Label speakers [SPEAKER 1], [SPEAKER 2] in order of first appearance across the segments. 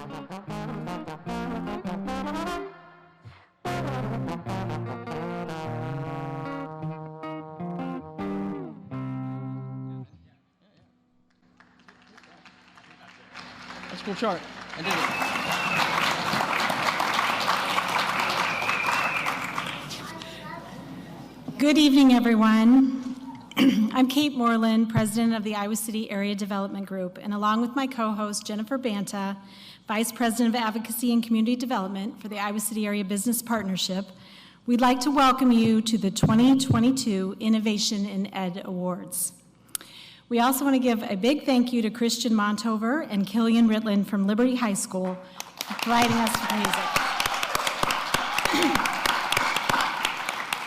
[SPEAKER 1] That's a cool chart. I did it.
[SPEAKER 2] Good evening, everyone. I'm Kate Moreland, president of the Iowa City Area Development Group, and along with my co-host Jennifer Banta, vice president of advocacy and community development for the Iowa City Area Business Partnership, we'd like to welcome you to the 2022 Innovation in Ed Awards. We also want to give a big thank you to Christian Montover and Killian Ritland from Liberty High School for providing us with music.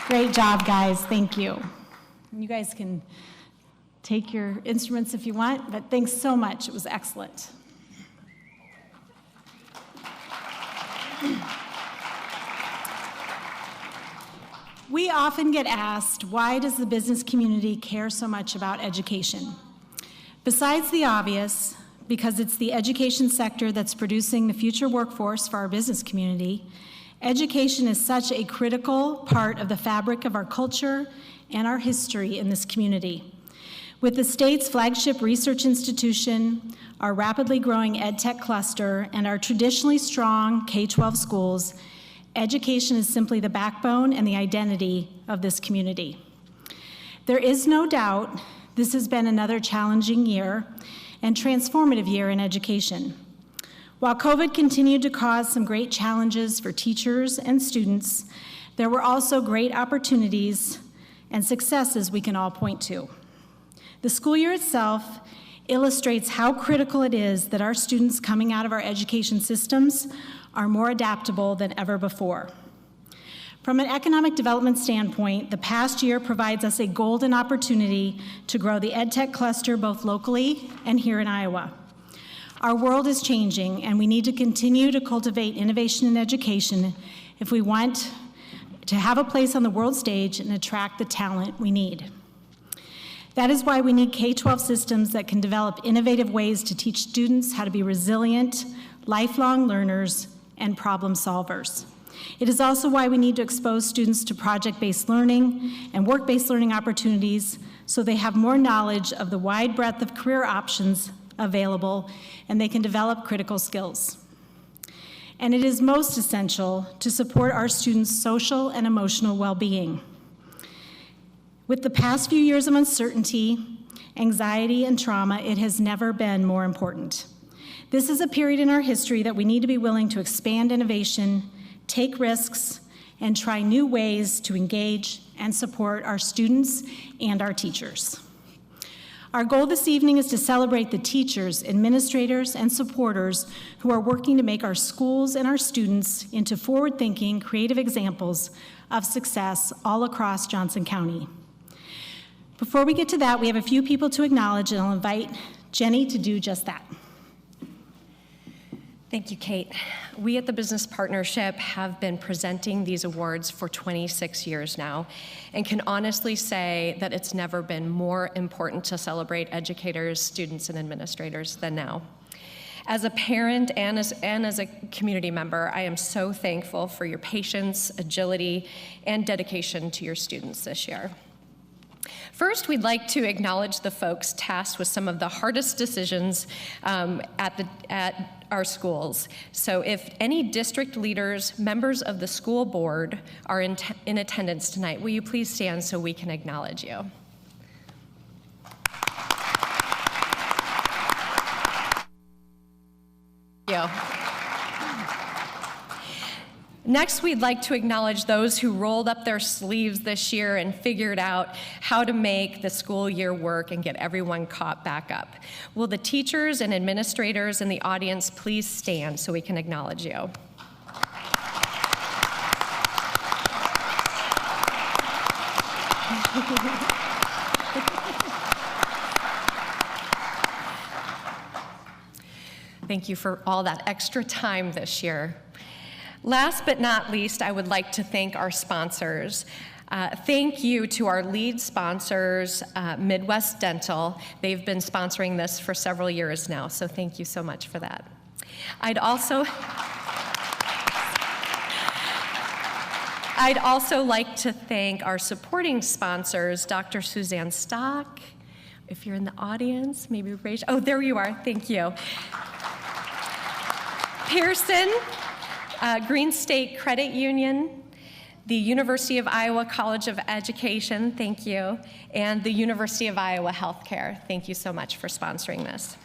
[SPEAKER 2] Great job, guys. Thank you. You guys can take your instruments if you want, but thanks so much. It was excellent. We often get asked, why does the business community care so much about education? Besides the obvious, because it's the education sector that's producing the future workforce for our business community, education is such a critical part of the fabric of our culture and our history in this community. With the state's flagship research institution, our rapidly growing EdTech cluster, and our traditionally strong K-12 schools, education is simply the backbone and the identity of this community. There is no doubt this has been another challenging year and transformative year in education. While COVID continued to cause some great challenges for teachers and students, there were also great opportunities and successes we can all point to. The school year itself illustrates how critical it is that our students coming out of our education systems are more adaptable than ever before. From an economic development standpoint, the past year provides us a golden opportunity to grow the EdTech cluster both locally and here in Iowa. Our world is changing, and we need to continue to cultivate innovation in education if we want to have a place on the world stage and attract the talent we need. That is why we need K-12 systems that can develop innovative ways to teach students how to be resilient, lifelong learners, and problem solvers. It is also why we need to expose students to project-based learning and work-based learning opportunities so they have more knowledge of the wide breadth of career options available and they can develop critical skills. And it is most essential to support our students' social and emotional well-being. With the past few years of uncertainty, anxiety, and trauma, it has never been more important. This is a period in our history that we need to be willing to expand innovation, take risks, and try new ways to engage and support our students and our teachers. Our goal this evening is to celebrate the teachers, administrators, and supporters who are working to make our schools and our students into forward-thinking, creative examples of success all across Johnson County. Before we get to that, we have a few people to acknowledge, and I'll invite Jenny to do just that.
[SPEAKER 3] Thank you, Kate. We at the Business Partnership have been presenting these awards for 26 years now and can honestly say that it's never been more important to celebrate educators, students, and administrators than now. As a parent and as a community member, I am so thankful for your patience, agility, and dedication to your students this year. First, we'd like to acknowledge the folks tasked with some of the hardest decisions at our schools. So if any district leaders, members of the school board are in attendance tonight, will you please stand so we can acknowledge you? Thank you. Next, we'd like to acknowledge those who rolled up their sleeves this year and figured out how to make the school year work and get everyone caught back up. Will the teachers and administrators in the audience please stand so we can acknowledge you? Thank you for all that extra time this year. Last but not least, I would like to thank our sponsors. Thank you to our lead sponsors, Midwest Dental. They've been sponsoring this for several years now, so thank you so much for that. I'd also like to thank our supporting sponsors, Dr. Suzanne Stock. If you're in the audience, maybe raise, oh, there you are, thank you. Pearson, Green State Credit Union, the University of Iowa College of Education, thank you, and the University of Iowa Healthcare. Thank you so much for sponsoring this.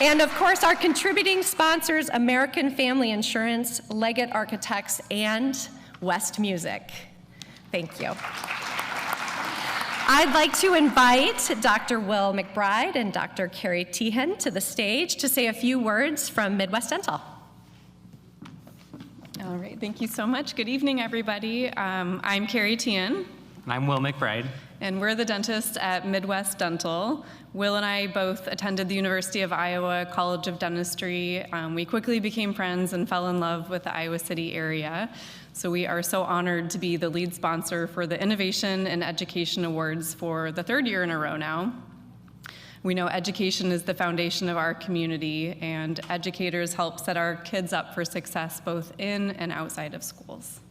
[SPEAKER 3] And of course, our contributing sponsors, American Family Insurance, Leggett Architects, and West Music. Thank you. I'd like to invite Dr. Will McBride and Dr. Carrie Tehan to the stage to say a few words from Midwest Dental.
[SPEAKER 4] All right, thank you so much. Good evening, everybody. I'm Carrie Tehan.
[SPEAKER 5] And I'm Will McBride.
[SPEAKER 4] And we're the dentists at Midwest Dental. Will and I both attended the University of Iowa College of Dentistry. We quickly became friends and fell in love with the Iowa City area. So we are so honored to be the lead sponsor for the Innovation and Education Awards for the third year in a row now. We know education is the foundation of our community, and educators help set our kids up for success both in and outside of schools.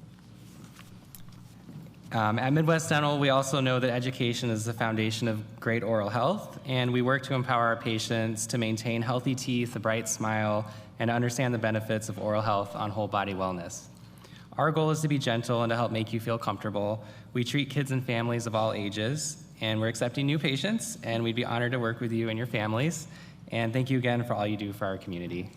[SPEAKER 5] At Midwest Dental, we also know that education is the foundation of great oral health, and we work to empower our patients to maintain healthy teeth, a bright smile, and understand the benefits of oral health on whole body wellness. Our goal is to be gentle and to help make you feel comfortable. We treat kids and families of all ages, and we're accepting new patients, and we'd be honored to work with you and your families. And thank you again for all you do for our community.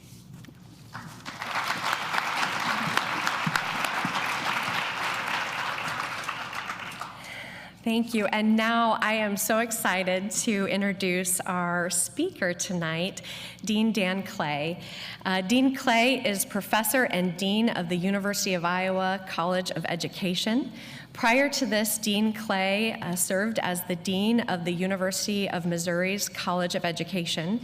[SPEAKER 3] Thank you. And now I am so excited to introduce our speaker tonight, Dean Dan Clay. Dean Clay is professor and dean of the University of Iowa College of Education. Prior to this, Dean Clay served as the dean of the University of Missouri's College of Education.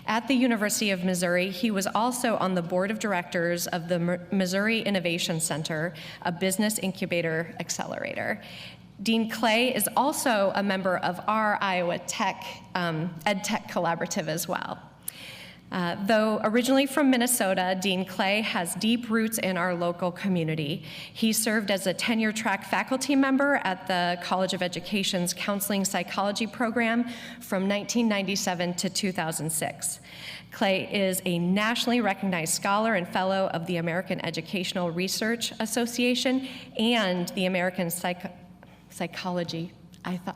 [SPEAKER 3] At the University of Missouri, he was also on the board of directors of the Missouri Innovation Center, a business incubator accelerator. Dean Clay is also a member of our Iowa Tech EdTech Collaborative as well. Though originally from Minnesota, Dean Clay has deep roots in our local community. He served as a tenure-track faculty member at the College of Education's Counseling Psychology program from 1997 to 2006. Clay is a nationally recognized scholar and fellow of the American Educational Research Association and the American Psychology,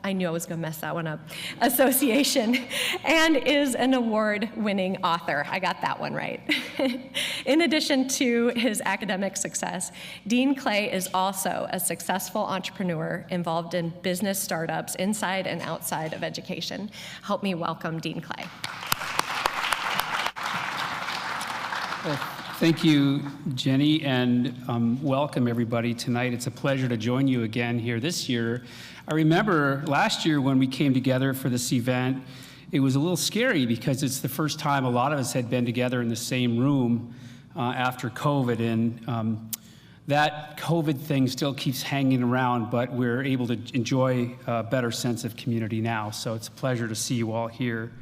[SPEAKER 3] I knew I was going to mess that one up, Association, and is an award-winning author. I got that one right. In addition to his academic success, Dean Clay is also a successful entrepreneur involved in business startups inside and outside of education. Help me welcome Dean Clay.
[SPEAKER 6] Thank you, Jenny, and welcome everybody tonight. It's a pleasure to join you again here this year. I remember last year when we came together for this event, it was a little scary because it's the first time a lot of us had been together in the same room after COVID, and that COVID thing still keeps hanging around, but we're able to enjoy a better sense of community now, so it's a pleasure to see you all here.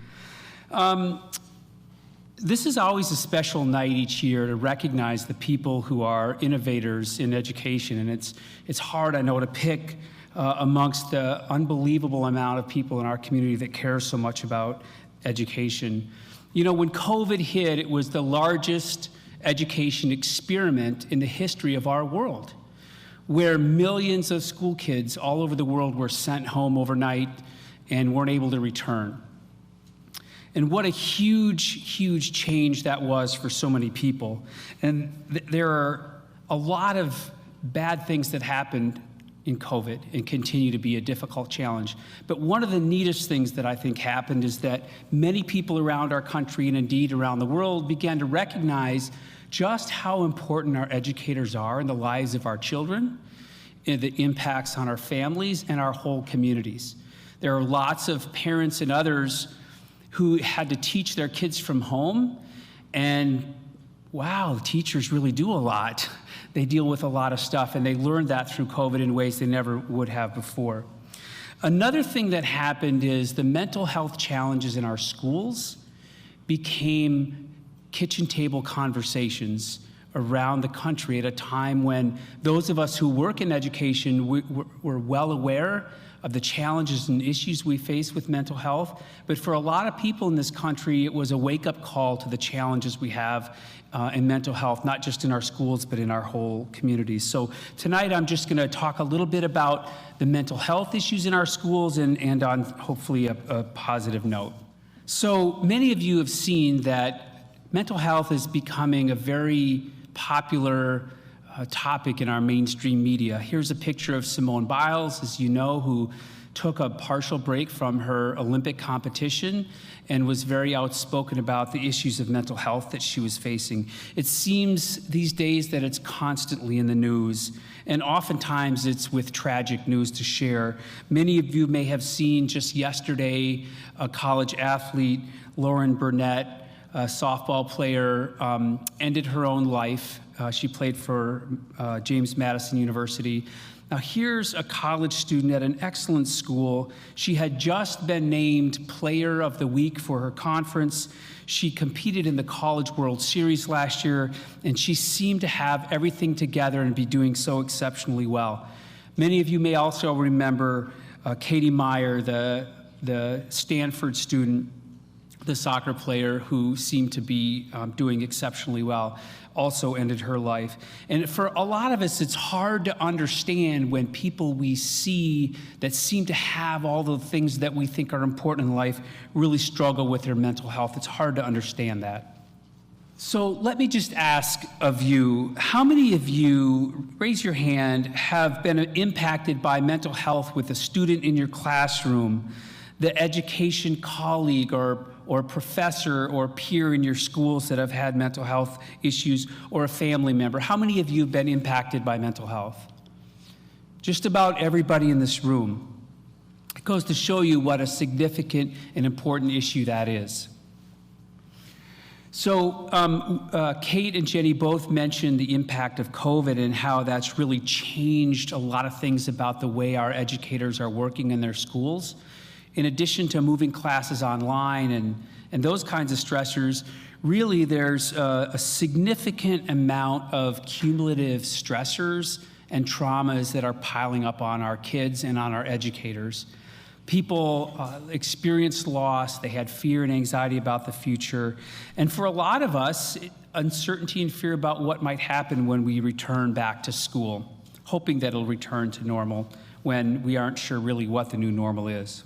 [SPEAKER 6] This is always a special night each year to recognize the people who are innovators in education, and it's hard, I know, to pick amongst the unbelievable amount of people in our community that care so much about education. You know, when COVID hit, it was the largest education experiment in the history of our world, where millions of school kids all over the world were sent home overnight and weren't able to return. And what a huge, huge change that was for so many people. And there are a lot of bad things that happened in COVID and continue to be a difficult challenge. But one of the neatest things that I think happened is that many people around our country and indeed around the world began to recognize just how important our educators are in the lives of our children, and the impacts on our families and our whole communities. There are lots of parents and others who had to teach their kids from home, and wow, teachers really do a lot. They deal with a lot of stuff, and they learned that through COVID in ways they never would have before. Another thing that happened is the mental health challenges in our schools became kitchen table conversations around the country at a time when those of us who work in education were well aware of the challenges and issues we face with mental health. But for a lot of people in this country, it was a wake-up call to the challenges we have in mental health, not just in our schools, but in our whole communities. So tonight, I'm just going to talk a little bit about the mental health issues in our schools and on hopefully a positive note. So many of you have seen that mental health is becoming a very popular topic in our mainstream media. Here's a picture of Simone Biles, as you know, who took a partial break from her Olympic competition and was very outspoken about the issues of mental health that she was facing. It seems these days that it's constantly in the news, and oftentimes it's with tragic news to share. Many of you may have seen just yesterday a college athlete, Lauren Burnett, a softball player, ended her own life. She played for James Madison University. Now here's a college student at an excellent school. She had just been named Player of the Week for her conference. She competed in the College World Series last year, and she seemed to have everything together and be doing so exceptionally well. Many of you may also remember Katie Meyer, the Stanford student, the soccer player who seemed to be doing exceptionally well, also ended her life. And for a lot of us, it's hard to understand when people we see that seem to have all the things that we think are important in life really struggle with their mental health. It's hard to understand that. So let me just ask of you, how many of you, raise your hand, have been impacted by mental health with a student in your classroom, the education colleague or professor or peer in your schools that have had mental health issues, or a family member? How many of you have been impacted by mental health? Just about everybody in this room. It goes to show you what a significant and important issue that is. So Kate and Jenny both mentioned the impact of COVID and how that's really changed a lot of things about the way our educators are working in their schools. In addition to moving classes online and those kinds of stressors, really there's a significant amount of cumulative stressors and traumas that are piling up on our kids and on our educators. People experienced loss, they had fear and anxiety about the future, and for a lot of us, uncertainty and fear about what might happen when we return back to school, hoping that it'll return to normal when we aren't sure really what the new normal is.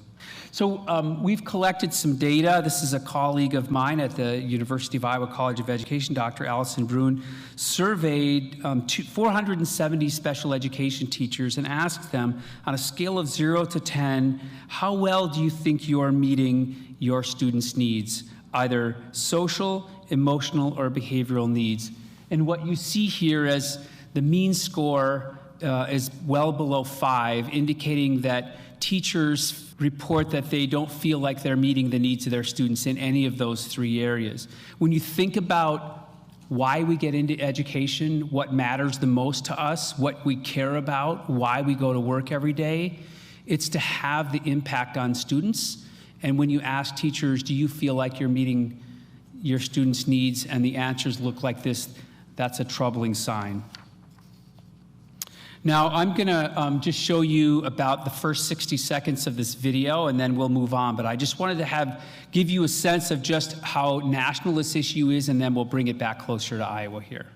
[SPEAKER 6] So we've collected some data. This is a colleague of mine at the University of Iowa College of Education, Dr. Allison Brune, surveyed 470 special education teachers and asked them, on a scale of 0 to 10, how well do you think you're meeting your students' needs, either social, emotional, or behavioral needs? And what you see here as the mean score is well below 5, indicating that teachers report that they don't feel like they're meeting the needs of their students in any of those 3 areas. When you think about why we get into education, what matters the most to us, what we care about, why we go to work every day, it's to have the impact on students. And when you ask teachers, do you feel like you're meeting your students' needs, and the answers look like this, that's a troubling sign. Now, I'm going to just show you about the first 60 seconds of this video, and then we'll move on. But I just wanted to give you a sense of just how national this issue is, and then we'll bring it back closer to Iowa here.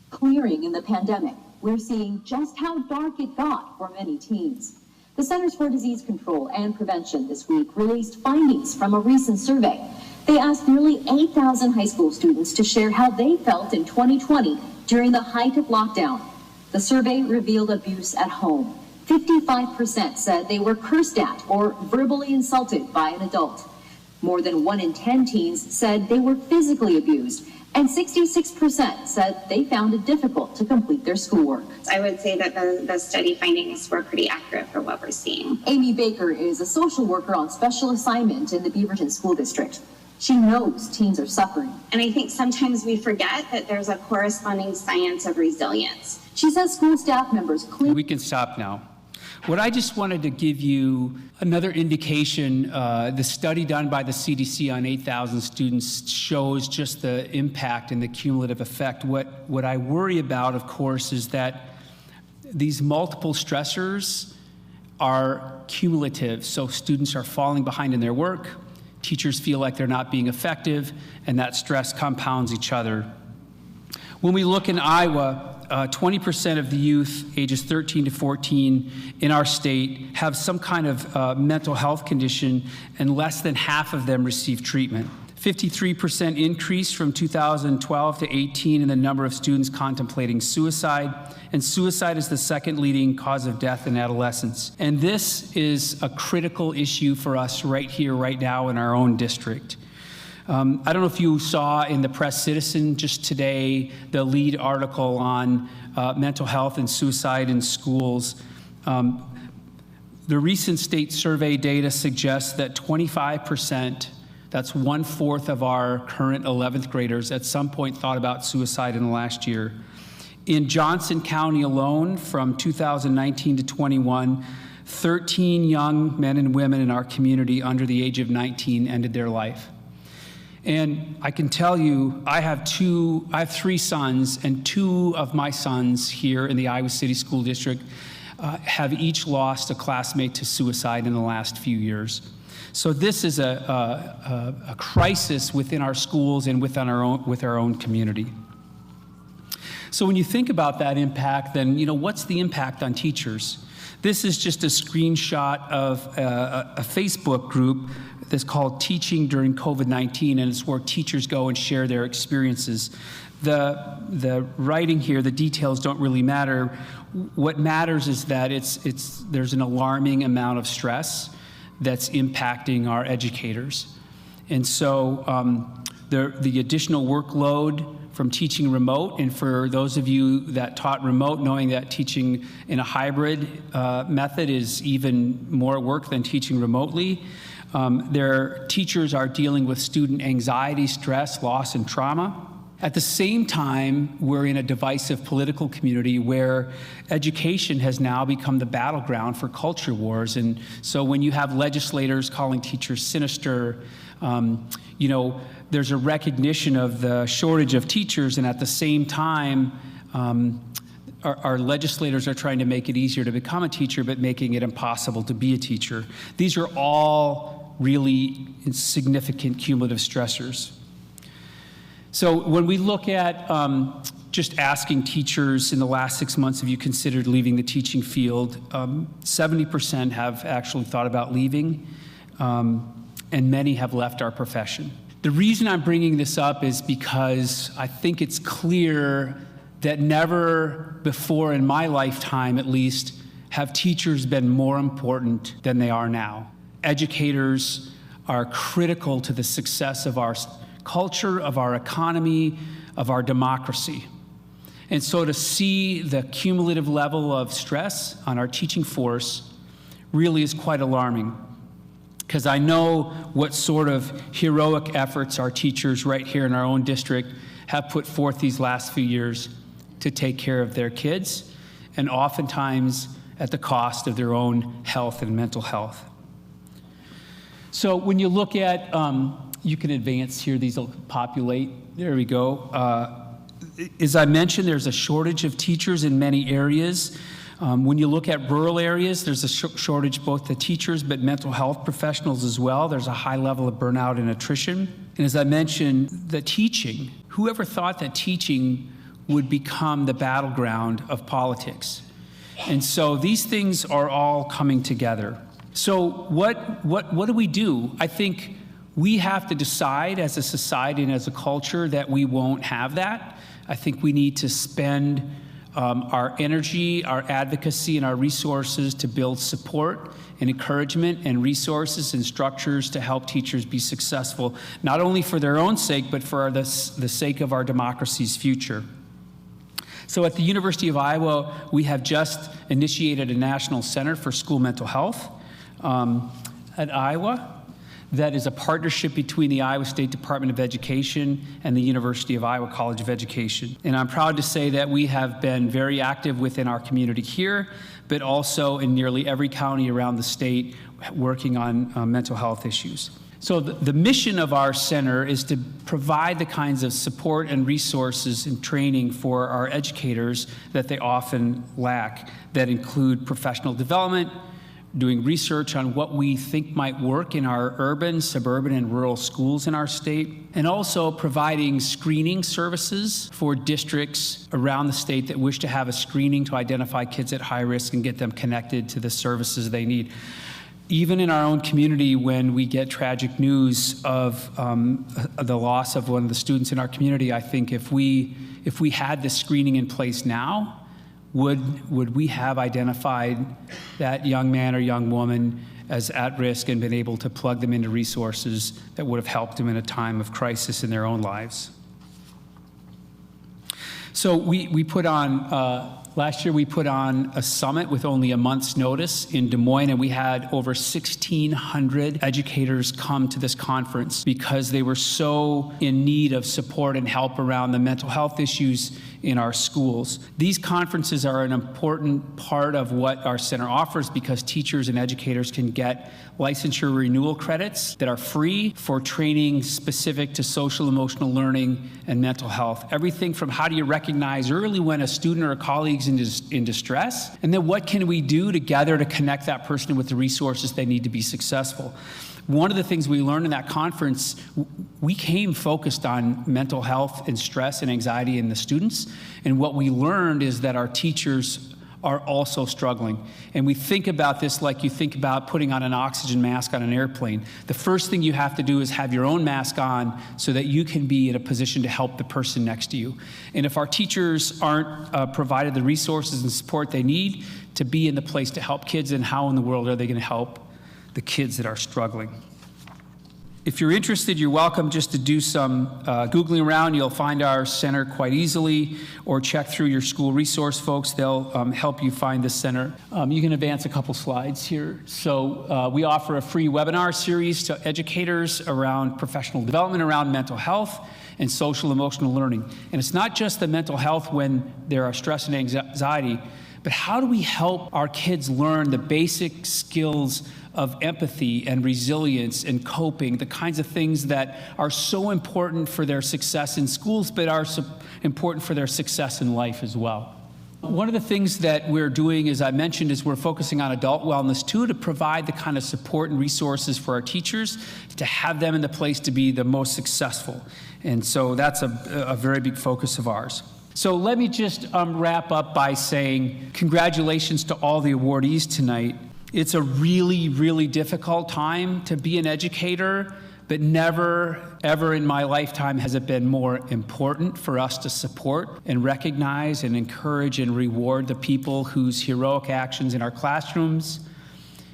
[SPEAKER 7] Clearing in the pandemic, we're seeing just how dark it got for many teens. The Centers for Disease Control and Prevention this week released findings from a recent survey. They asked nearly 8,000 high school students to share how they felt in 2020 during the height of lockdown. The survey revealed abuse at home. 55% said they were cursed at or verbally insulted by an adult. More than 1 in 10 teens said they were physically abused, and 66% said they found it difficult to complete their schoolwork.
[SPEAKER 8] I would say that the study findings were pretty accurate for what we're seeing.
[SPEAKER 7] Amy Baker is a social worker on special assignment in the Beaverton School District. She knows teens are suffering.
[SPEAKER 8] And I think sometimes we forget that there's a corresponding science of resilience.
[SPEAKER 7] She says school staff members
[SPEAKER 6] We can stop now. What I just wanted to give you another indication, the study done by the CDC on 8,000 students shows just the impact and the cumulative effect. What I worry about, of course, is that these multiple stressors are cumulative. So students are falling behind in their work, teachers feel like they're not being effective, and that stress compounds each other. When we look in Iowa, 20% of the youth ages 13 to 14 in our state have some kind of mental health condition, and less than half of them receive treatment. 53% increase from 2012 to 18 in the number of students contemplating suicide, and suicide is the second leading cause of death in adolescents. And this is a critical issue for us right here, right now in our own district. I don't know if you saw in the Press Citizen just today the lead article on mental health and suicide in schools. The recent state survey data suggests that 25%, that's 1/4 of our current 11th graders, at some point thought about suicide in the last year. In Johnson County alone, from 2019 to 21, 13 young men and women in our community under the age of 19 ended their life. And I can tell you, I have 3 sons, and 2 of my sons here in the Iowa City School District have each lost a classmate to suicide in the last few years. So this is a crisis within our schools and with our own community. So when you think about that impact, then what's the impact on teachers? This is just a screenshot of a Facebook group that's called Teaching During COVID-19, and it's where teachers go and share their experiences. The writing here, the details don't really matter. What matters is that there's an alarming amount of stress that's impacting our educators. And so the additional workload from teaching remote, and for those of you that taught remote, knowing that teaching in a hybrid method is even more work than teaching remotely. Their teachers are dealing with student anxiety, stress, loss, and trauma. At the same time, we're in a divisive political community where education has now become the battleground for culture wars. And so when you have legislators calling teachers sinister, there's a recognition of the shortage of teachers, and at the same time, our legislators are trying to make it easier to become a teacher, but making it impossible to be a teacher. These are all really significant cumulative stressors. So when we look at just asking teachers in the last 6 months, have you considered leaving the teaching field, 70% have actually thought about leaving, and many have left our profession. The reason I'm bringing this up is because I think it's clear that never before in my lifetime, at least, have teachers been more important than they are now. Educators are critical to the success of our culture, of our economy, of our democracy. And so to see the cumulative level of stress on our teaching force really is quite alarming, because I know what sort of heroic efforts our teachers right here in our own district have put forth these last few years to take care of their kids, and oftentimes at the cost of their own health and mental health. So when you look at, you can advance here, these will populate, there we go. As I mentioned, there's a shortage of teachers in many areas. When you look at rural areas, there's a shortage both to teachers but mental health professionals as well. There's a high level of burnout and attrition. And as I mentioned, the teaching, whoever thought that teaching would become the battleground of politics? And so these things are all coming together. So what do we do? I think we have to decide as a society and as a culture that we won't have that. I think we need to spend our energy, our advocacy, and our resources to build support and encouragement and resources and structures to help teachers be successful, not only for their own sake, but for the sake of our democracy's future. So at the University of Iowa, we have just initiated a National Center for School Mental Health at Iowa. that is a partnership between the Iowa State Department of Education and the University of Iowa College of Education. And I'm proud to say that we have been very active within our community here, but also in nearly every county around the state working on mental health issues. So the mission of our center is to provide the kinds of support and resources and training for our educators that they often lack, that include professional development, doing research on what we think might work in our urban, suburban, and rural schools in our state, and also providing screening services for districts around the state that wish to have a screening to identify kids at high risk and get them connected to the services they need. Even in our own community, when we get tragic news of the loss of one of the students in our community, I think if we had this screening in place now, would we have identified that young man or young woman as at risk and been able to plug them into resources that would have helped them in a time of crisis in their own lives? So we put on, last year we put on a summit with only a month's notice in Des Moines, and we had over 1,600 educators come to this conference because they were so in need of support and help around the mental health issues in our schools. These conferences are an important part of what our center offers because teachers and educators can get licensure renewal credits that are free for training specific to social emotional learning and mental health. Everything from how do you recognize early when a student or a colleague's in distress, and then what can we do together to connect that person with the resources they need to be successful. One of the things we learned in that conference, we came focused on mental health and stress and anxiety in the students, and what we learned is that our teachers are also struggling. And we think about this like you think about putting on an oxygen mask on an airplane. The first thing you have to do is have your own mask on so that you can be in a position to help the person next to you. And if our teachers aren't provided the resources and support they need to be in the place to help kids, then how in the world are they going to help the kids that are struggling? If you're interested, you're welcome just to do some Googling around. You'll find our center quite easily, or check through your school resource folks. They'll help you find the center. You can advance a couple slides here. So we offer a free webinar series to educators around professional development around mental health and social emotional learning. And it's not just the mental health when there are stress and anxiety, but how do we help our kids learn the basic skills of empathy and resilience and coping, the kinds of things that are so important for their success in schools, but are so important for their success in life as well. One of the things that we're doing, as I mentioned, is we're focusing on adult wellness too, to provide the kind of support and resources for our teachers to have them in the place to be the most successful. And so that's a very big focus of ours. So let me just wrap up by saying congratulations to all the awardees tonight. It's a really, really difficult time to be an educator, but never, ever in my lifetime has it been more important for us to support and recognize and encourage and reward the people whose heroic actions in our classrooms,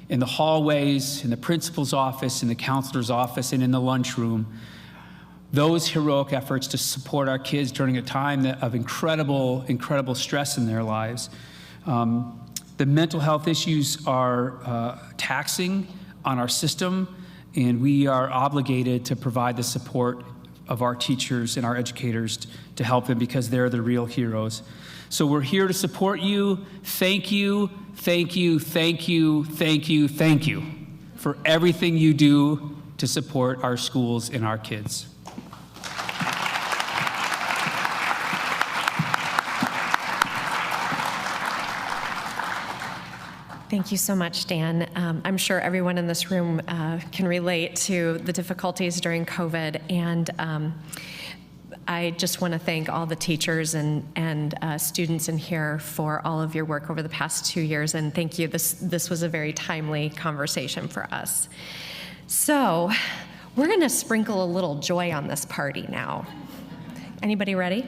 [SPEAKER 6] in the hallways, in the principal's office, in the counselor's office, and in the lunchroom. Those heroic efforts to support our kids during a time of incredible, incredible stress in their lives. The mental health issues are taxing on our system, and we are obligated to provide the support of our teachers and our educators to help them because they're the real heroes. So we're here to support you. Thank you, thank you, thank you, thank you, thank you for everything you do to support our schools and our kids.
[SPEAKER 3] Thank you so much, Dan. I'm sure everyone in this room can relate to the difficulties during COVID, and I just want to thank all the teachers and students in here for all of your work over the past 2 years, and thank you. This was a very timely conversation for us. So we're going to sprinkle a little joy on this party now. Anybody ready?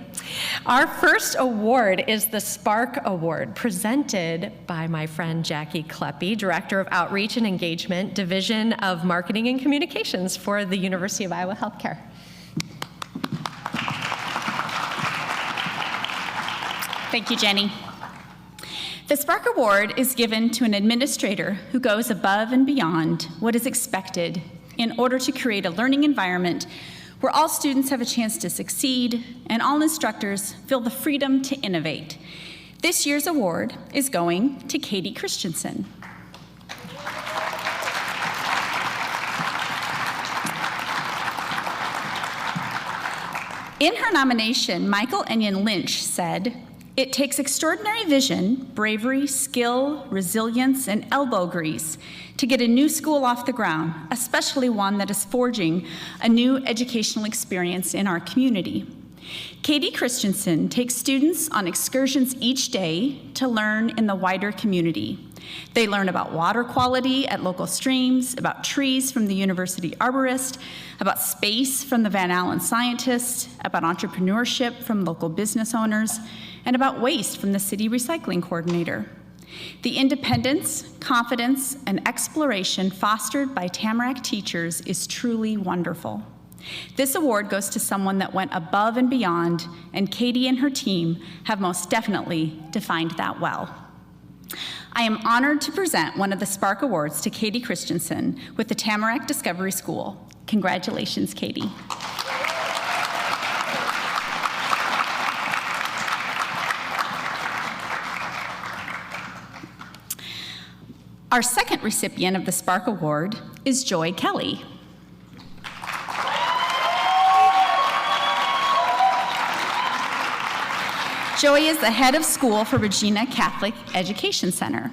[SPEAKER 3] Our first award is the Spark Award, presented by my friend Jackie Kleppe, Director of Outreach and Engagement, Division of Marketing and Communications for the University of Iowa Healthcare.
[SPEAKER 9] Thank you, Jenny. The Spark Award is given to an administrator who goes above and beyond what is expected in order to create a learning environment where all students have a chance to succeed and all instructors feel the freedom to innovate. This year's award is going to Katie Christensen. In her nomination, Michael Enyon Lynch said, "It takes extraordinary vision, bravery, skill, resilience, and elbow grease to get a new school off the ground, especially one that is forging a new educational experience in our community." Katie Christensen takes students on excursions each day to learn in the wider community. They learn about water quality at local streams, about trees from the university arborist, about space from the Van Allen scientists, about entrepreneurship from local business owners, and about waste from the city recycling coordinator. The independence, confidence, and exploration fostered by Tamarack teachers is truly wonderful. This award goes to someone that went above and beyond, and Katie and her team have most definitely defined that well. I am honored to present one of the Spark Awards to Katie Christensen with the Tamarack Discovery School. Congratulations, Katie. Our second recipient of the Spark Award is Joy Kelly. Joy is the head of school for Regina Catholic Education Center.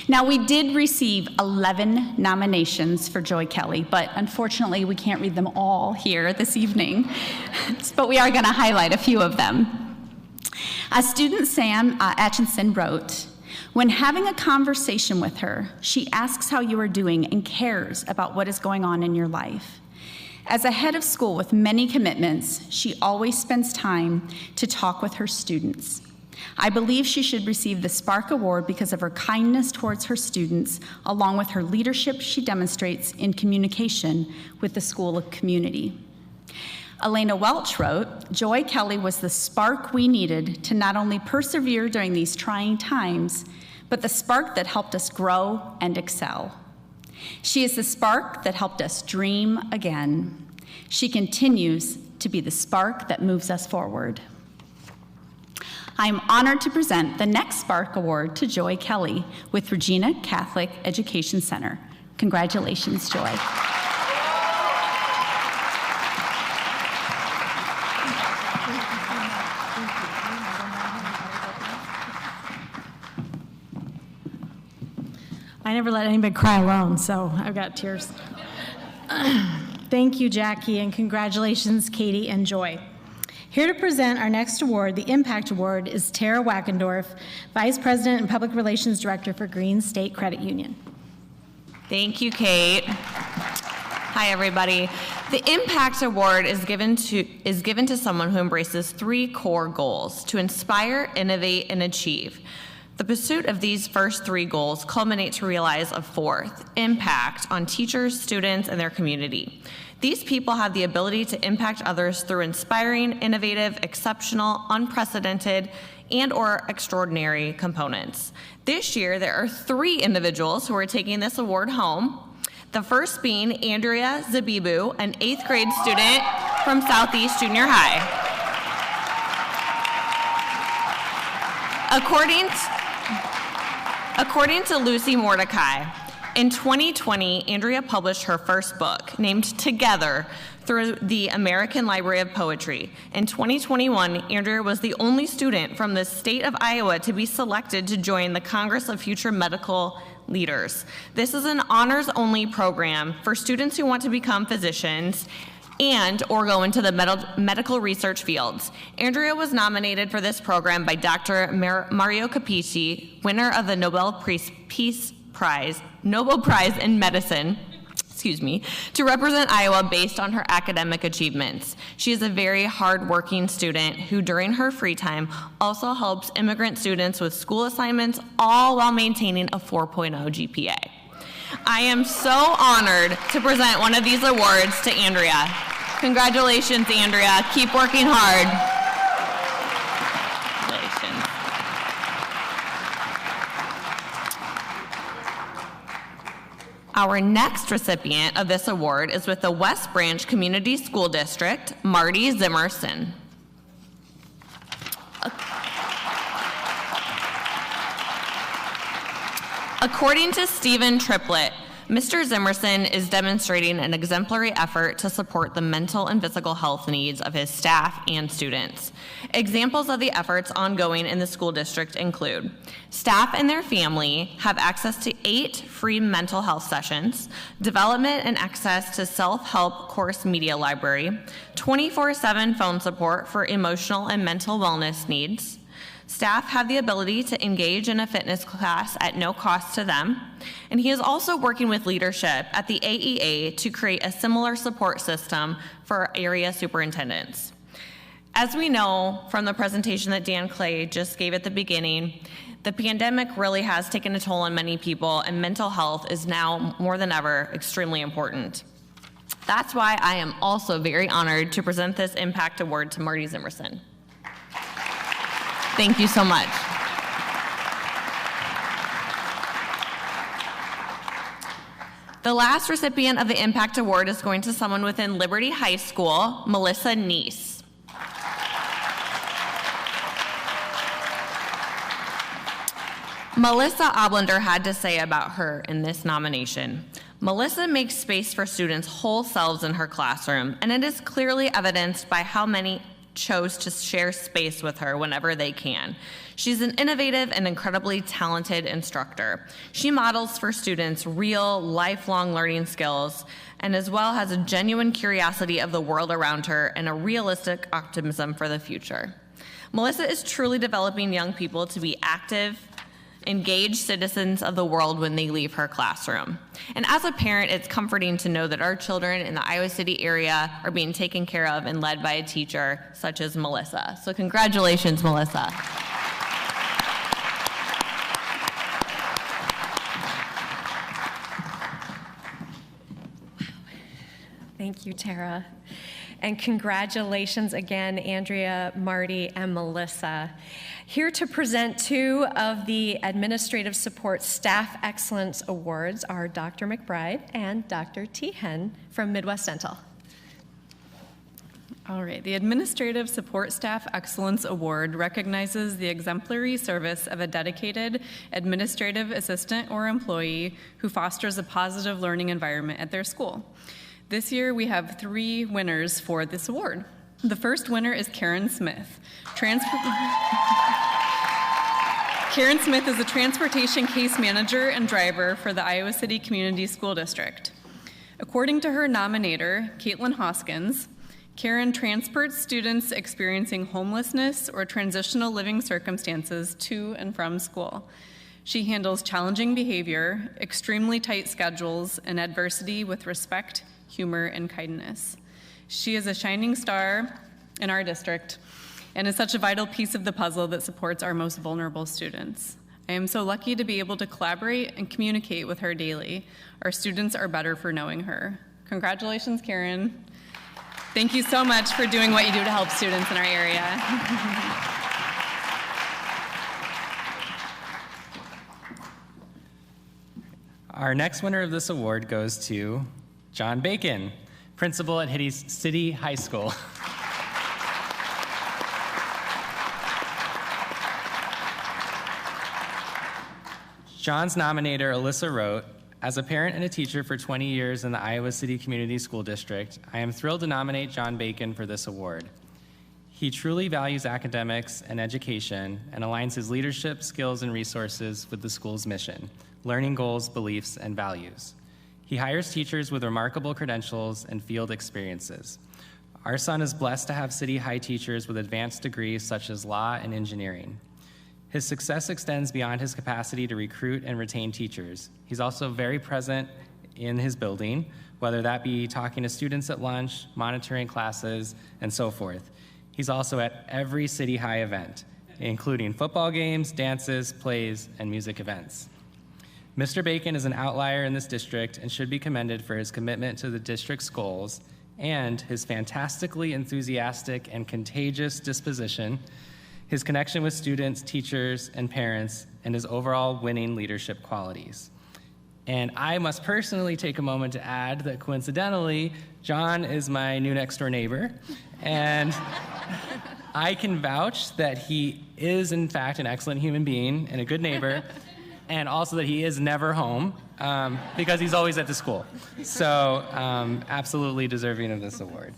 [SPEAKER 9] Now, we did receive 11 nominations for Joy Kelly, but unfortunately we can't read them all here this evening, but we are going to highlight a few of them. Student Sam Atchison wrote, "When having a conversation with her, she asks how you are doing and cares about what is going on in your life. As a head of school with many commitments, she always spends time to talk with her students. I believe she should receive the Spark Award because of her kindness towards her students, along with her leadership she demonstrates in communication with the school community." Elena Welch wrote, "Joy Kelly was the spark we needed to not only persevere during these trying times, but the spark that helped us grow and excel. She is the spark that helped us dream again. She continues to be the spark that moves us forward." I am honored to present the next Spark Award to Joy Kelly with Regina Catholic Education Center. Congratulations, Joy.
[SPEAKER 2] I never let anybody cry alone, so I've got tears. Thank you, Jackie, and congratulations, Katie and Joy. Here to present our next award, the Impact Award, is Tara Wackendorf, Vice President and Public Relations Director for Green State Credit Union.
[SPEAKER 10] Thank you, Kate. Hi, everybody. The Impact Award is given to someone who embraces 3 core goals: to inspire, innovate, and achieve. The pursuit of these first 3 goals culminate to realize a 4th: impact on teachers, students, and their community. These people have the ability to impact others through inspiring, innovative, exceptional, unprecedented, and/or extraordinary components. This year, there are 3 individuals who are taking this award home. The first being Andrea Zabibu, an 8th grade student from Southeast Junior High. According to Lucy Mordecai, in 2020, Andrea published her first book, named Together, through the American Library of Poetry. In 2021, Andrea was the only student from the state of Iowa to be selected to join the Congress of Future Medical Leaders. This is an honors-only program for students who want to become physicians and/or go into the medical research fields. Andrea was nominated for this program by Dr. Mario Capici, winner of the Nobel Prize in Medicine, to represent Iowa based on her academic achievements. She is a very hardworking student who, during her free time, also helps immigrant students with school assignments, all while maintaining a 4.0 GPA. I am so honored to present one of these awards to Andrea. Congratulations, Andrea. Keep working hard. Congratulations. Our next recipient of this award is with the West Branch Community School District, Marty Zimmerson. According to Stephen Triplett, Mr. Zimmerson is demonstrating an exemplary effort to support the mental and physical health needs of his staff and students. Examples of the efforts ongoing in the school district include staff and their family have access to 8 free mental health sessions, development and access to self-help course media library, 24/7 phone support for emotional and mental wellness needs. Staff have the ability to engage in a fitness class at no cost to them, and he is also working with leadership at the AEA to create a similar support system for area superintendents. As we know from the presentation that Dan Clay just gave at the beginning, the pandemic really has taken a toll on many people, and mental health is now more than ever extremely important. That's why I am also very honored to present this Impact Award to Marty Zimmerson. Thank you so much. The last recipient of the Impact Award is going to someone within Liberty High School, Melissa Neese. Melissa Oblender had to say about her in this nomination. Melissa makes space for students' whole selves in her classroom, and it is clearly evidenced by how many chose to share space with her whenever they can. She's an innovative and incredibly talented instructor. She models for students real, lifelong learning skills, and as well has a genuine curiosity of the world around her and a realistic optimism for the future. Melissa is truly developing young people to be active, engaged citizens of the world when they leave her classroom. And as a parent, it's comforting to know that our children in the Iowa City area are being taken care of and led by a teacher such as Melissa. So congratulations, Melissa.
[SPEAKER 3] Thank you, Tara. And congratulations again, Andrea, Marty, and Melissa. Here to present 2 of the Administrative Support Staff Excellence Awards are Dr. McBride and Dr. Teehan from Midwest Dental.
[SPEAKER 4] All right, the Administrative Support Staff Excellence Award recognizes the exemplary service of a dedicated administrative assistant or employee who fosters a positive learning environment at their school. This year, we have 3 winners for this award. The first winner is Karen Smith. Karen Smith is a transportation case manager and driver for the Iowa City Community School District. According to her nominator, Caitlin Hoskins, Karen transports students experiencing homelessness or transitional living circumstances to and from school. She handles challenging behavior, extremely tight schedules, and adversity with respect, humor, and kindness. She is a shining star in our district and is such a vital piece of the puzzle that supports our most vulnerable students. I am so lucky to be able to collaborate and communicate with her daily. Our students are better for knowing her. Congratulations, Karen. Thank you so much for doing what you do to help students in our area.
[SPEAKER 5] Our next winner of this award goes to John Bacon, principal at Hitty City High School. John's nominator, Alyssa, wrote, "As a parent and a teacher for 20 years in the Iowa City Community School District, I am thrilled to nominate John Bacon for this award. He truly values academics and education and aligns his leadership, skills, and resources with the school's mission, learning goals, beliefs, and values. He hires teachers with remarkable credentials and field experiences. Our son is blessed to have City High teachers with advanced degrees such as law and engineering. His success extends beyond his capacity to recruit and retain teachers. He's also very present in his building, whether that be talking to students at lunch, monitoring classes, and so forth. He's also at every City High event, including football games, dances, plays, and music events. Mr. Bacon is an outlier in this district and should be commended for his commitment to the district's goals and his fantastically enthusiastic and contagious disposition, his connection with students, teachers, and parents, and his overall winning leadership qualities. And I must personally take a moment to add that coincidentally, John is my new next door neighbor. And I can vouch that he is, in fact, an excellent human being and a good neighbor, and also that he is never home because he's always at the school. So absolutely deserving of this award.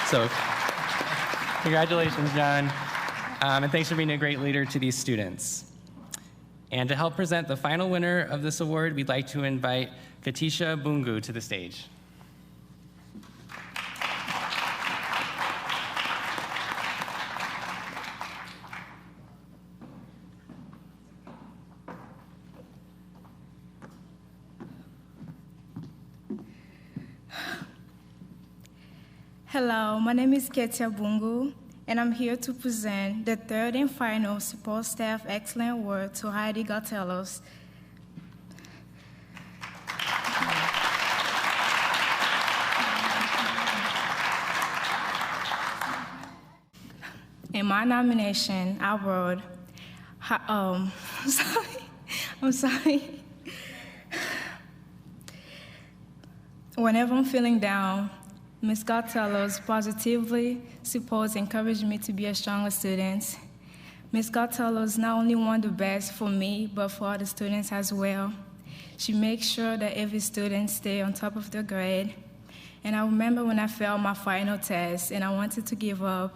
[SPEAKER 5] So congratulations, John, and thanks for being a great leader to these students. And to help present the final winner of this award, we'd like to invite Katisha Bungu to the stage.
[SPEAKER 11] Hello, my name is Ketia Bungu, and I'm here to present the third and final Support Staff Excellent Award to Heidi Galtelos. In my nomination, I wrote, I'm sorry. Whenever I'm feeling down, Ms. Galtelos positively supports and encourages me to be a stronger student. Ms. Galtelos not only wants the best for me, but for other students as well. She makes sure that every student stays on top of their grade. And I remember when I failed my final test and I wanted to give up,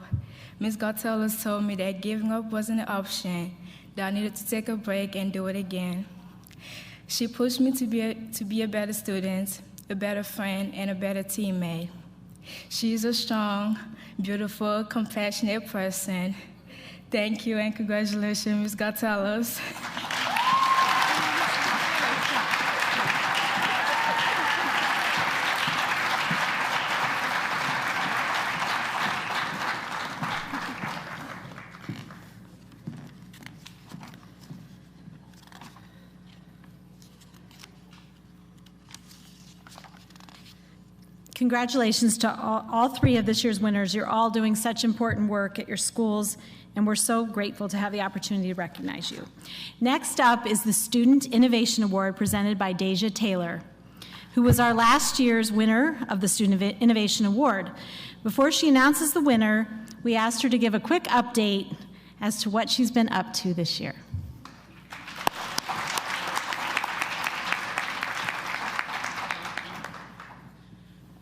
[SPEAKER 11] Ms. Galtelos told me that giving up wasn't an option, that I needed to take a break and do it again. She pushed me to be a better student, a better friend, and a better teammate. She is a strong, beautiful, compassionate person. Thank you and congratulations, Ms. Galtelos.
[SPEAKER 2] Congratulations to all three of this year's winners. You're all doing such important work at your schools, and we're so grateful to have the opportunity to recognize you. Next up is the Student Innovation Award presented by Deja Taylor, who was our last year's winner of the Student Innovation Award. Before she announces the winner, we asked her to give a quick update as to what she's been up to this year.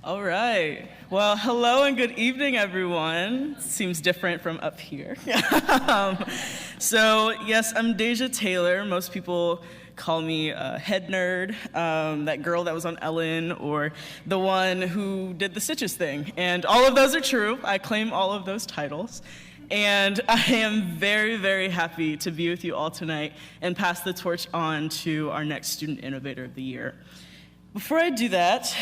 [SPEAKER 12] All right. Well, hello and good evening, everyone. Seems different from up here. So, yes, I'm Deja Taylor. Most people call me a head nerd, that girl that was on Ellen, or the one who did the Stitches thing. And all of those are true. I claim all of those titles. And I am very, very happy to be with you all tonight and pass the torch on to our next Student Innovator of the Year. Before I do that,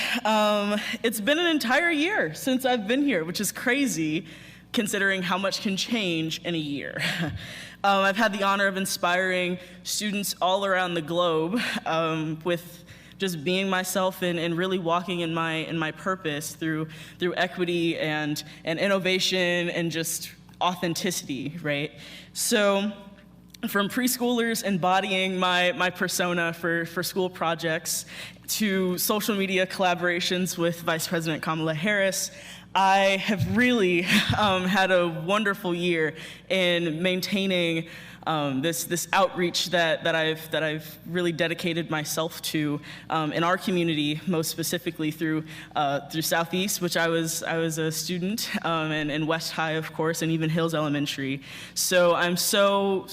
[SPEAKER 12] it's been an entire year since I've been here, which is crazy considering how much can change in a year. I've had the honor of inspiring students all around the globe with just being myself and really walking in my purpose through equity and innovation and just authenticity, right? So from preschoolers embodying my persona for school projects to social media collaborations with Vice President Kamala Harris, I have really had a wonderful year in maintaining this outreach that I've really dedicated myself to in our community, most specifically through Southeast, which I was a student, and West High, of course, and even Hills Elementary. So I'm so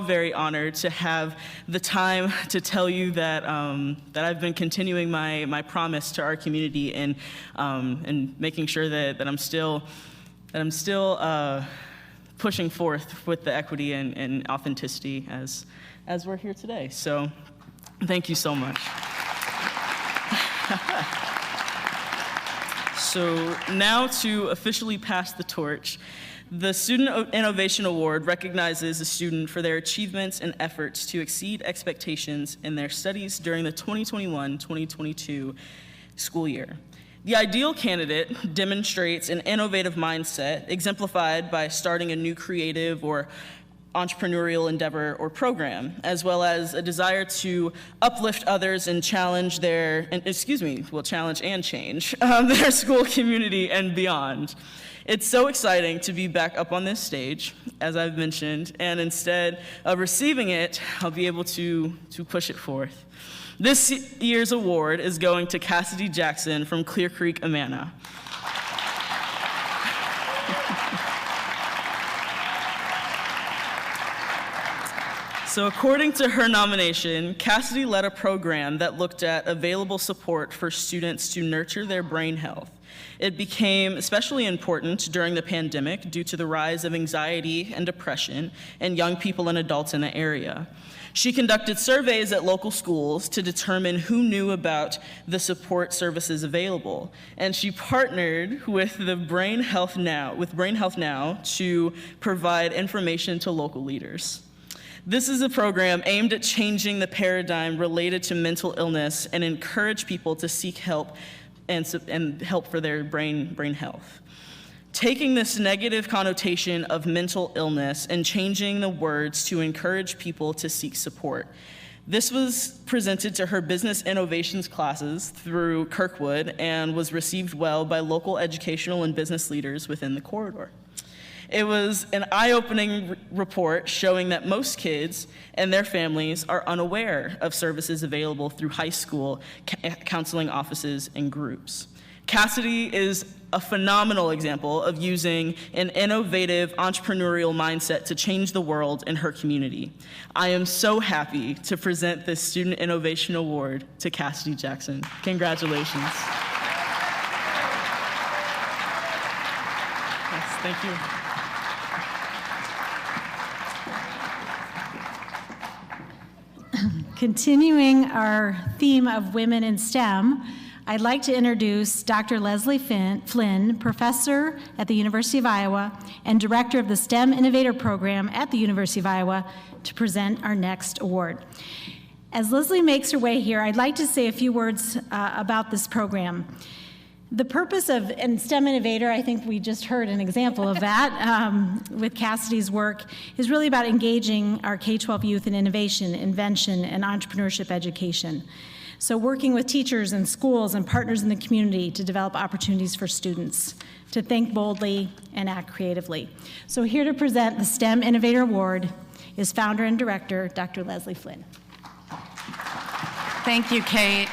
[SPEAKER 12] very honored to have the time to tell you that that I've been continuing my promise to our community and making sure that I'm still pushing forth with the equity and authenticity as we're here today. So thank you so much. So now to officially pass the torch, the Student Innovation Award recognizes a student for their achievements and efforts to exceed expectations in their studies during the 2021-2022 school year. The ideal candidate demonstrates an innovative mindset exemplified by starting a new creative or entrepreneurial endeavor or program, as well as a desire to uplift others and challenge challenge and change their school community and beyond. It's so exciting to be back up on this stage, as I've mentioned, and instead of receiving it, I'll be able to push it forth. This year's award is going to Cassidy Jackson from Clear Creek, Amana. So according to her nomination, Cassidy led a program that looked at available support for students to nurture their brain health. It became especially important during the pandemic due to the rise of anxiety and depression in young people and adults in the area. She conducted surveys at local schools to determine who knew about the support services available, and she partnered with Brain Health Now to provide information to local leaders. This is a program aimed at changing the paradigm related to mental illness and encourage people to seek help and help for their brain health. Taking this negative connotation of mental illness and changing the words to encourage people to seek support. This was presented to her business innovations classes through Kirkwood and was received well by local educational and business leaders within the corridor. It was an eye-opening report showing that most kids and their families are unaware of services available through high school counseling offices and groups. Cassidy is a phenomenal example of using an innovative entrepreneurial mindset to change the world in her community. I am so happy to present this Student Innovation Award to Cassidy Jackson. Congratulations. Yes, thank you.
[SPEAKER 2] Continuing our theme of women in STEM, I'd like to introduce Dr. Leslie Flynn, professor at the University of Iowa and director of the STEM Innovator Program at the University of Iowa, to present our next award. As Leslie makes her way here, I'd like to say a few words about this program. The purpose of STEM Innovator, I think we just heard an example of that with Cassidy's work, is really about engaging our K-12 youth in innovation, invention, and entrepreneurship education. So working with teachers and schools and partners in the community to develop opportunities for students to think boldly and act creatively. So here to present the STEM Innovator Award is founder and director, Dr. Leslie Flynn.
[SPEAKER 13] Thank you, Kate.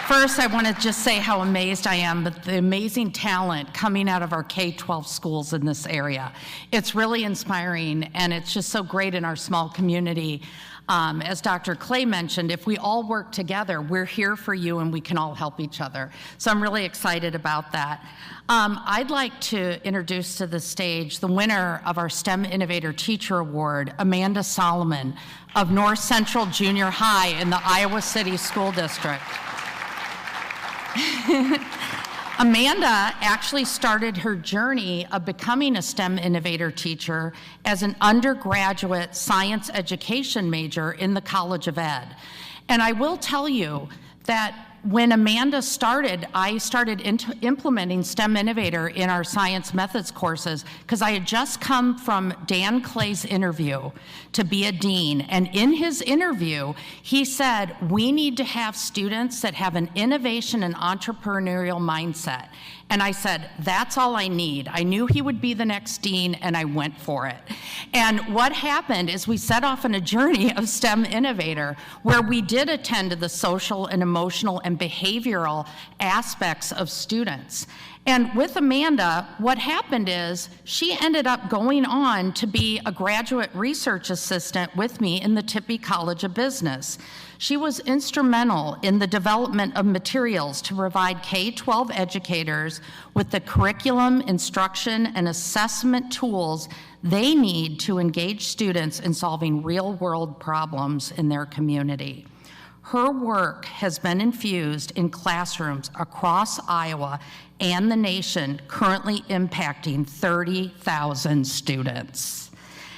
[SPEAKER 13] First, I want to just say how amazed I am at the amazing talent coming out of our K-12 schools in this area. It's really inspiring, and it's just so great in our small community. As Dr. Clay mentioned, if we all work together, we're here for you and we can all help each other. So I'm really excited about that. I'd like to introduce to the stage the winner of our STEM Innovator Teacher Award, Amanda Solomon of North Central Junior High in the Iowa City School District. Amanda actually started her journey of becoming a STEM Innovator teacher as an undergraduate science education major in the College of Ed. And I will tell you that when Amanda started, I started implementing STEM Innovator in our science methods courses because I had just come from Dan Clay's interview to be a dean. And in his interview, he said, we need to have students that have an innovation and entrepreneurial mindset. And I said, that's all I need. I knew he would be the next dean, and I went for it. And what happened is we set off on a journey of STEM Innovator, where we did attend to the social and emotional and behavioral aspects of students. And with Amanda, what happened is she ended up going on to be a graduate research assistant with me in the Tippie College of Business. She was instrumental in the development of materials to provide K-12 educators with the curriculum, instruction, and assessment tools they need to engage students in solving real-world problems in their community. Her work has been infused in classrooms across Iowa and the nation, currently impacting 30,000 students.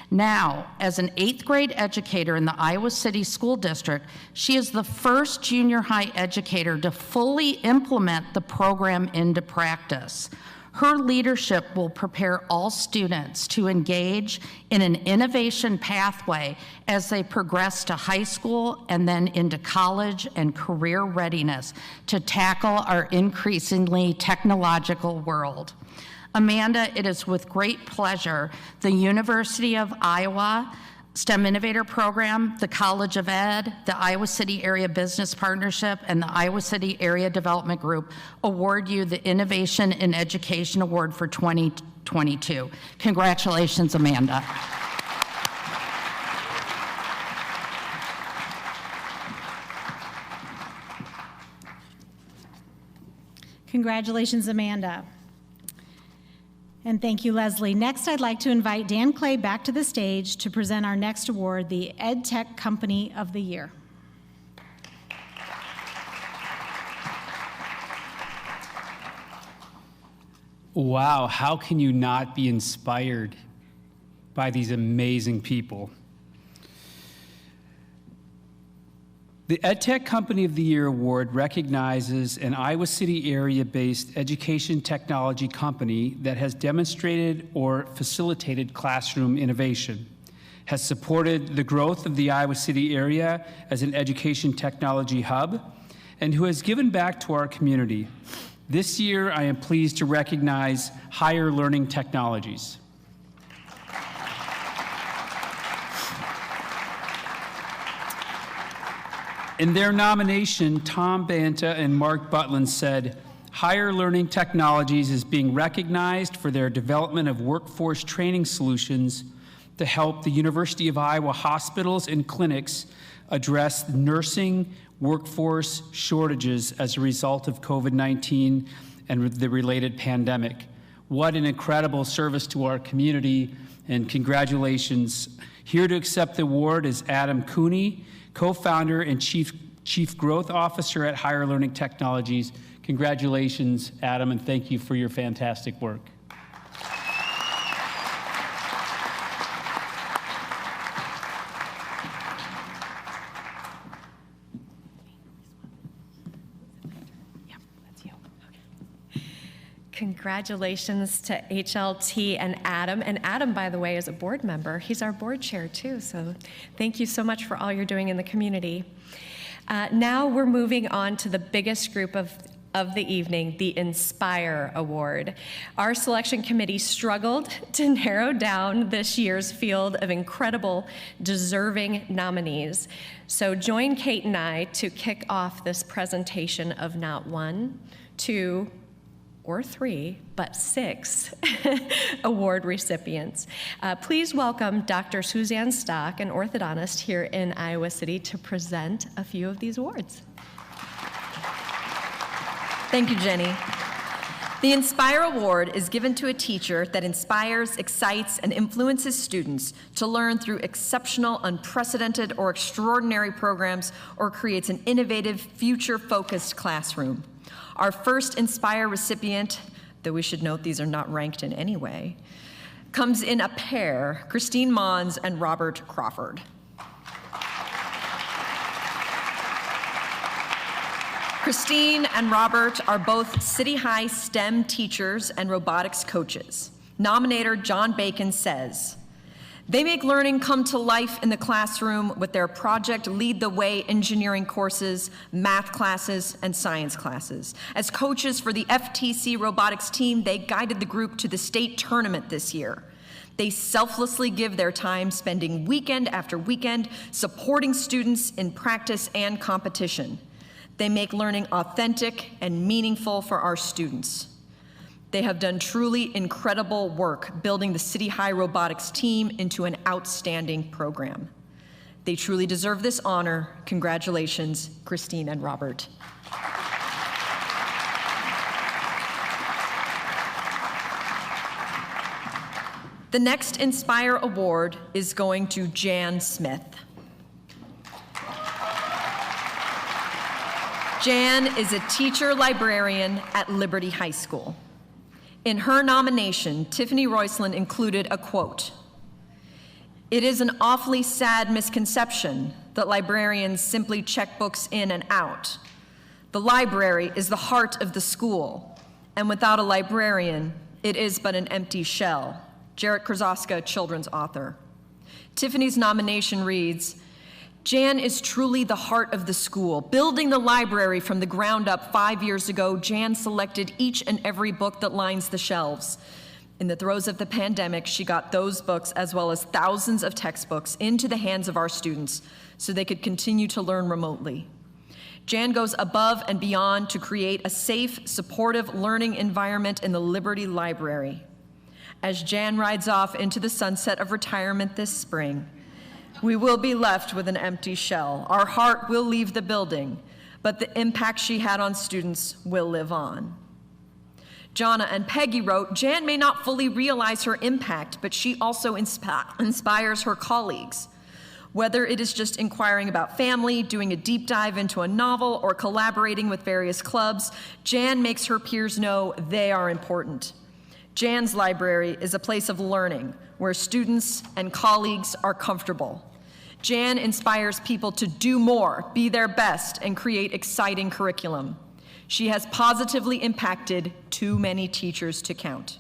[SPEAKER 13] Now, as an 8th grade educator in the Iowa City School District, she is the first junior high educator to fully implement the program into practice. Her leadership will prepare all students to engage in an innovation pathway as they progress to high school and then into college and career readiness to tackle our increasingly technological world. Amanda, it is with great pleasure the University of Iowa STEM Innovator Program, the College of Ed, the Iowa City Area Business Partnership, and the Iowa City Area Development Group award you the Innovation in Education Award for 2022. Congratulations, Amanda.
[SPEAKER 2] Congratulations, Amanda. And thank you, Leslie. Next, I'd like to invite Dan Clay back to the stage to present our next award, the EdTech Company of the Year.
[SPEAKER 6] Wow, how can you not be inspired by these amazing people? The EdTech Company of the Year Award recognizes an Iowa City area-based education technology company that has demonstrated or facilitated classroom innovation, has supported the growth of the Iowa City area as an education technology hub, and who has given back to our community. This year, I am pleased to recognize Higher Learning Technologies. In their nomination, Tom Banta and Mark Butlin said, Higher Learning Technologies is being recognized for their development of workforce training solutions to help the University of Iowa hospitals and clinics address nursing workforce shortages as a result of COVID-19 and the related pandemic. What an incredible service to our community, and congratulations. Here to accept the award is Adam Cooney, co-founder and Chief Growth Officer at Higher Learning Technologies. Congratulations, Adam, and thank you for your fantastic work.
[SPEAKER 3] Congratulations to HLT and Adam. And Adam, by the way, is a board member. He's our board chair, too. So thank you so much for all you're doing in the community. Now we're moving on to the biggest group of the evening, the Inspire Award. Our selection committee struggled to narrow down this year's field of incredible, deserving nominees. So join Kate and I to kick off this presentation of not 1, 2, or 3, but 6 award recipients. Please welcome Dr. Suzanne Stock, an orthodontist here in Iowa City, to present a few of these awards.
[SPEAKER 14] Thank you, Jenny. The Inspire Award is given to a teacher that inspires, excites, and influences students to learn through exceptional, unprecedented, or extraordinary programs, or creates an innovative, future-focused classroom. Our first Inspire recipient, though we should note these are not ranked in any way, comes in a pair, Christine Mons and Robert Crawford. Christine and Robert are both City High STEM teachers and robotics coaches. Nominator John Bacon says, they make learning come to life in the classroom with their Project Lead the Way engineering courses, math classes, and science classes. As coaches for the FTC robotics team, they guided the group to the state tournament this year. They selflessly give their time spending weekend after weekend supporting students in practice and competition. They make learning authentic and meaningful for our students. They have done truly incredible work building the City High robotics team into an outstanding program. They truly deserve this honor. Congratulations, Christine and Robert. The next Inspire Award is going to Jan Smith. Jan is a teacher librarian at Liberty High School. In her nomination, Tiffany Royslin included a quote, "It is an awfully sad misconception that librarians simply check books in and out. The library is the heart of the school, and without a librarian, It is but an empty shell. Jarrett Krzaska, children's author. Tiffany's nomination reads, Jan is truly the heart of the school. Building the library from the ground up 5 years ago, Jan selected each and every book that lines the shelves. In the throes of the pandemic, she got those books, as well as thousands of textbooks, into the hands of our students so they could continue to learn remotely. Jan goes above and beyond to create a safe, supportive learning environment in the Liberty Library. As Jan rides off into the sunset of retirement this spring, we will be left with an empty shell. Our heart will leave the building, but the impact she had on students will live on. Jonna and Peggy wrote, Jan may not fully realize her impact, but she also inspires her colleagues. Whether it is just inquiring about family, doing a deep dive into a novel, or collaborating with various clubs, Jan makes her peers know they are important. Jan's library is a place of learning where students and colleagues are comfortable. Jan inspires people to do more, be their best, and create exciting curriculum. She has positively impacted too many teachers to count.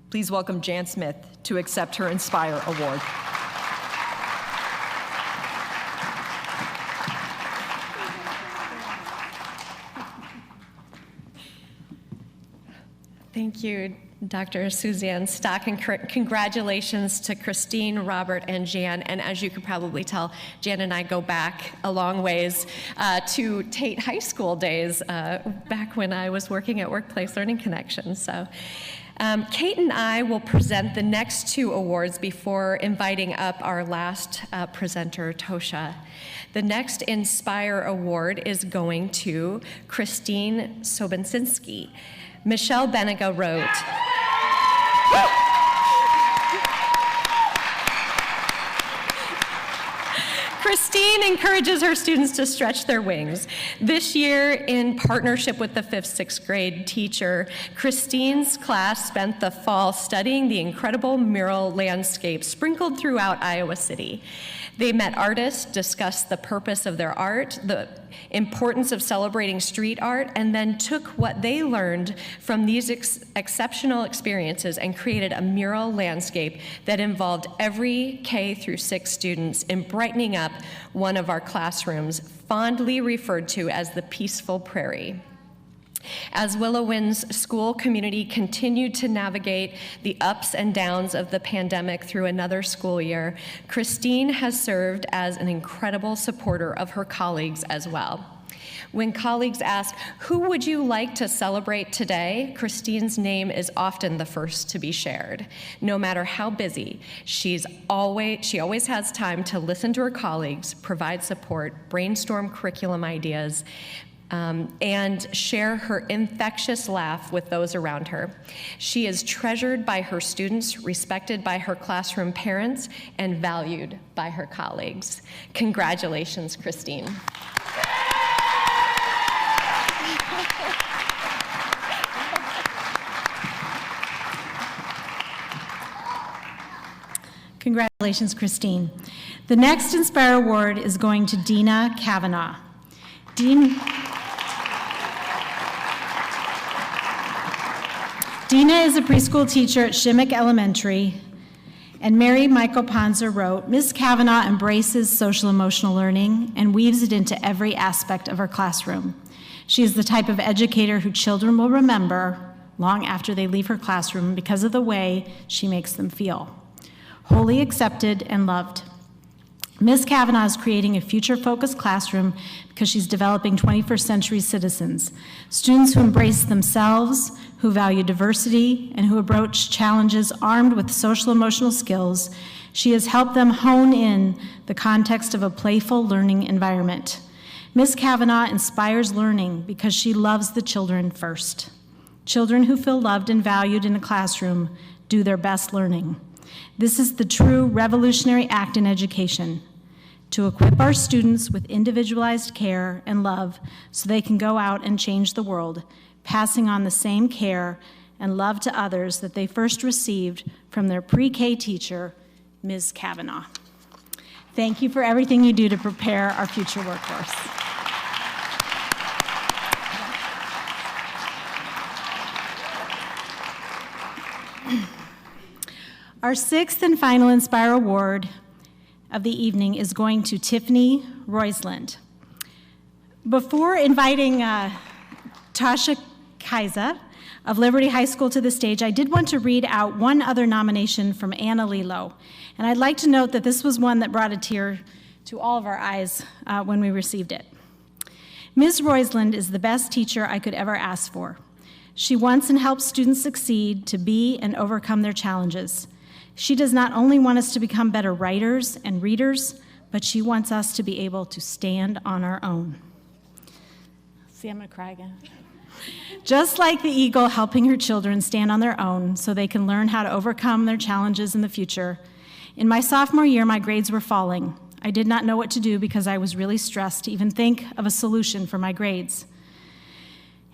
[SPEAKER 14] Please welcome Jan Smith to accept her Inspire Award.
[SPEAKER 3] Thank you, Dr. Suzanne Stock, and congratulations to Christine, Robert, and Jan. And as you can probably tell, Jan and I go back a long ways to Tate High School days, back when I was working at Workplace Learning Connections. So Kate and I will present the next two awards before inviting up our last presenter, Tosha. The next Inspire Award is going to Christine Sobensinski. Michelle Benega wrote, Christine encourages her students to stretch their wings. This year, in partnership with the 5th, 6th grade teacher, Christine's class spent the fall studying the incredible mural landscape sprinkled throughout Iowa City. They met artists, discussed the purpose of their art, the importance of celebrating street art, and then took what they learned from these exceptional experiences and created a mural landscape that involved every K through 6 students in brightening up one of our classrooms, fondly referred to as the Peaceful Prairie. As Willow Wind's school community continued to navigate the ups and downs of the pandemic through another school year, Christine has served as an incredible supporter of her colleagues as well. When colleagues ask, who would you like to celebrate today? Christine's name is often the first to be shared. No matter how busy, she always has time to listen to her colleagues, provide support, brainstorm curriculum ideas, and share her infectious laugh with those around her. She is treasured by her students, respected by her classroom parents, and valued by her colleagues. Congratulations, Christine.
[SPEAKER 2] Congratulations, Christine. The next Inspire Award is going to Dina Kavanaugh. Dina is a preschool teacher at Shimmick Elementary, and Mary Michael Ponzer wrote, Ms. Kavanaugh embraces social emotional learning and weaves it into every aspect of her classroom. She is the type of educator who children will remember long after they leave her classroom because of the way she makes them feel. Wholly accepted and loved. Ms. Kavanaugh is creating a future-focused classroom because she's developing 21st century citizens, students who embrace themselves, who value diversity, and who approach challenges armed with social-emotional skills. She has helped them hone in the context of a playful learning environment. Ms. Kavanaugh inspires learning because she loves the children first. Children who feel loved and valued in a classroom do their best learning. This is the true revolutionary act in education, to equip our students with individualized care and love so they can go out and change the world, passing on the same care and love to others that they first received from their pre-K teacher, Ms. Kavanaugh. Thank you for everything you do to prepare our future workforce. Our sixth and final Inspire Award of the evening is going to Tiffany Roisland. Before inviting Tasha Kaiza of Liberty High School to the stage, I did want to read out one other nomination from Anna Lilo. And I'd like to note that this was one that brought a tear to all of our eyes when we received it. Ms. Roisland is the best teacher I could ever ask for. She wants and helps students succeed to be and overcome their challenges. She does not only want us to become better writers and readers, but she wants us to be able to stand on our own. See, I'm gonna cry again. Just like the eagle helping her children stand on their own so they can learn how to overcome their challenges in the future, in my sophomore year, my grades were falling. I did not know what to do because I was really stressed to even think of a solution for my grades.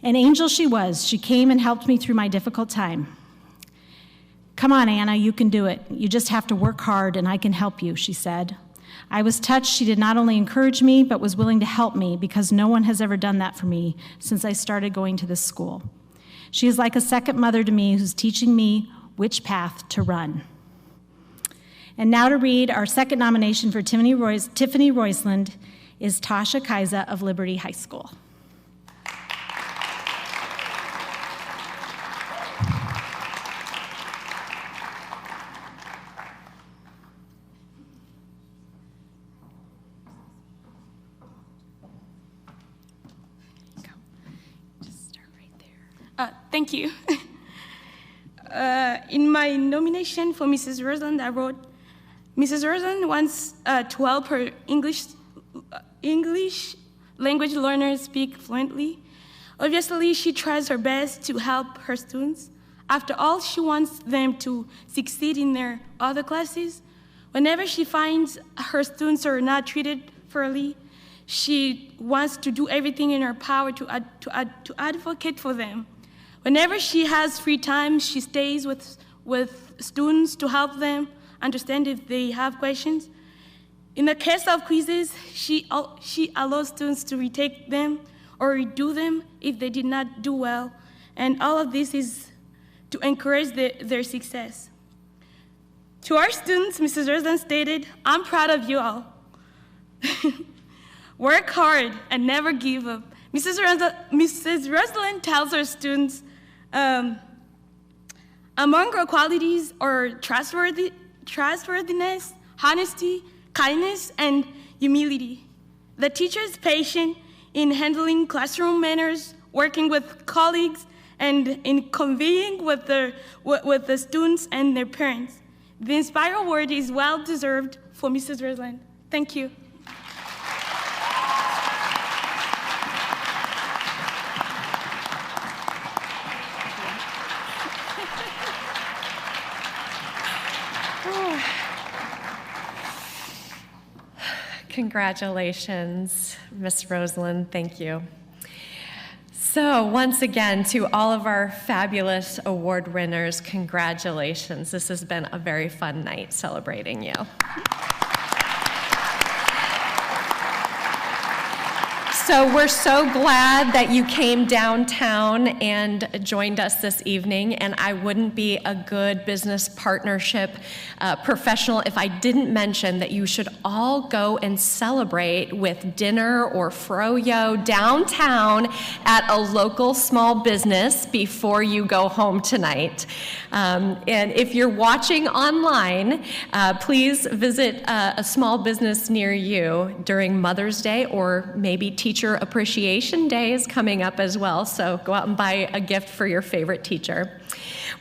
[SPEAKER 2] An angel she was. She came and helped me through my difficult time. Come on, Anna, you can do it. You just have to work hard and I can help you, she said. I was touched. She did not only encourage me, but was willing to help me because no one has ever done that for me since I started going to this school. She is like a second mother to me who's teaching me which path to run. And now to read our second nomination for Tiffany Roisland is Tasha Kaiza of Liberty High School.
[SPEAKER 15] Thank you. In my nomination for Mrs. Roisland, I wrote, Mrs. Roisland wants to help her English language learners speak fluently. Obviously, she tries her best to help her students. After all, she wants them to succeed in their other classes. Whenever she finds her students are not treated fairly, she wants to do everything in her power to advocate for them. Whenever she has free time, she stays with students to help them understand if they have questions. In the case of quizzes, she allows students to retake them or redo them if they did not do well. And all of this is to encourage their success. To our students, Mrs. Roisland stated, I'm proud of you all. Work hard and never give up. Mrs. Roisland tells her students, among her qualities are trustworthiness, honesty, kindness, and humility. The teacher is patient in handling classroom manners, working with colleagues, and in conveying with the students and their parents. The Inspire Award is well-deserved for Mrs. Roisland. Thank you.
[SPEAKER 3] Congratulations, Ms. Roisland. Thank you. So once again, to all of our fabulous award winners, congratulations. This has been a very fun night celebrating you. So we're so glad that you came downtown and joined us this evening, and I wouldn't be a good business partnership professional if I didn't mention that you should all go and celebrate with dinner or froyo downtown at a local small business before you go home tonight. And if you're watching online, please visit a small business near you during Mother's Day, or maybe Teacher Appreciation Day is coming up as well, so go out and buy a gift for your favorite teacher.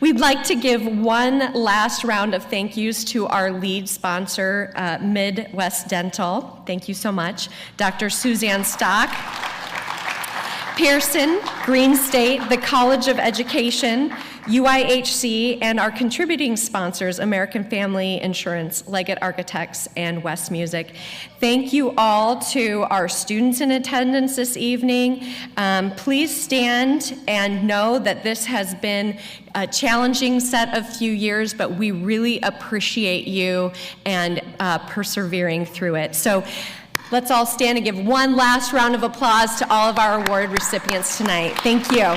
[SPEAKER 3] We'd like to give one last round of thank yous to our lead sponsor, Midwest Dental. Thank you so much. Dr. Suzanne Stock, Pearson, Green State, the College of Education, UIHC, and our contributing sponsors, American Family Insurance, Leggett Architects, and West Music. Thank you all to our students in attendance this evening. Please stand and know that this has been a challenging set of few years, but we really appreciate you and persevering through it. So let's all stand and give one last round of applause to all of our award recipients tonight. Thank you.